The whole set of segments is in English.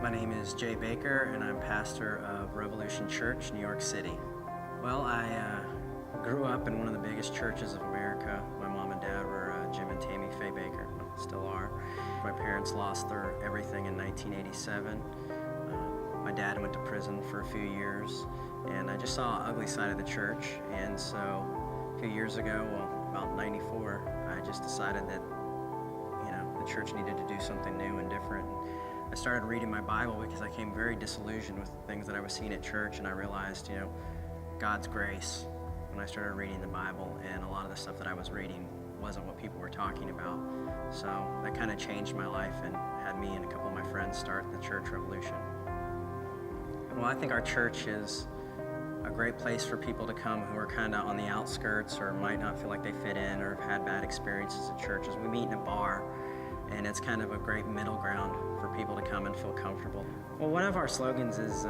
My name is Jay Baker, and I'm pastor of Revolution Church, New York City. Well, I grew up in one of the biggest churches of America. My mom and dad were Jim and Tammy Faye Baker, still are. My parents lost their everything in 1987. My dad went to prison for a few years, and I just saw an ugly side of the church. And so a few years ago, about 94, I just decided that the church needed to do something new and different. I started reading my Bible because I came very disillusioned with the things that I was seeing at church, and I realized, God's grace when I started reading the Bible, and a lot of the stuff that I was reading wasn't what people were talking about. So that kind of changed my life and had me and a couple of my friends start the church revolution. Well, I think our church is a great place for people to come who are kind of on the outskirts or might not feel like they fit in or have had bad experiences at churches. We meet in a bar, and it's kind of a great middle ground for people to come and feel comfortable. Well, one of our slogans is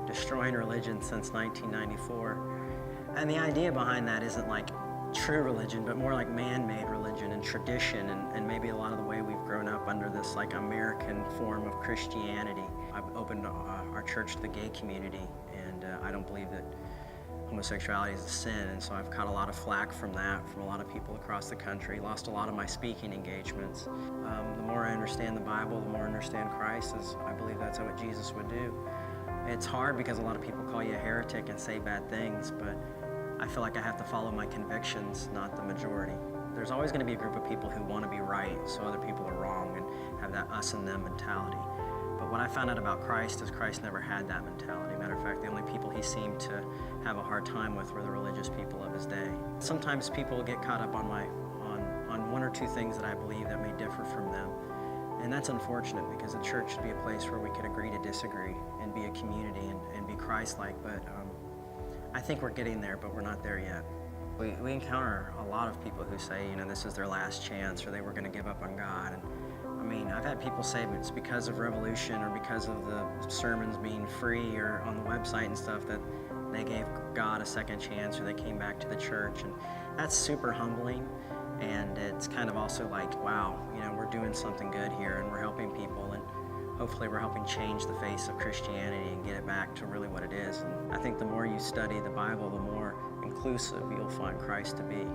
destroying religion since 1994. And the idea behind that isn't like true religion, but more like man-made religion and tradition and maybe a lot of the way we've grown up under this like American form of Christianity. I've opened our church to the gay community, and I don't believe that homosexuality is a sin, and so I've caught a lot of flack from that, from a lot of people across the country, lost a lot of my speaking engagements. The more I understand the Bible, the more I understand Christ, as I believe that's what Jesus would do. It's hard because a lot of people call you a heretic and say bad things, but I feel like I have to follow my convictions, not the majority. There's always going to be a group of people who want to be right, so other people are wrong, and have that us and them mentality. But what I found out about Christ is Christ never had that mentality. Matter of fact, the only people he seemed to have a hard time with were the religious people of his day. Sometimes people get caught up on one or two things that I believe that may differ from them. And that's unfortunate, because the church should be a place where we could agree to disagree and be a community and be Christ-like. But I think we're getting there, but we're not there yet. We encounter a lot of people who say, this is their last chance, or they were going to give up on God. And I've had people say it's because of Revolution or because of the sermons being free or on the website and stuff that they gave God a second chance, or they came back to the church. And that's super humbling. And it's kind of also like, wow, we're doing something good here, and we're helping people, and hopefully we're helping change the face of Christianity and get it back to really what it is. And I think the more you study the Bible, the more inclusive you'll find Christ to be.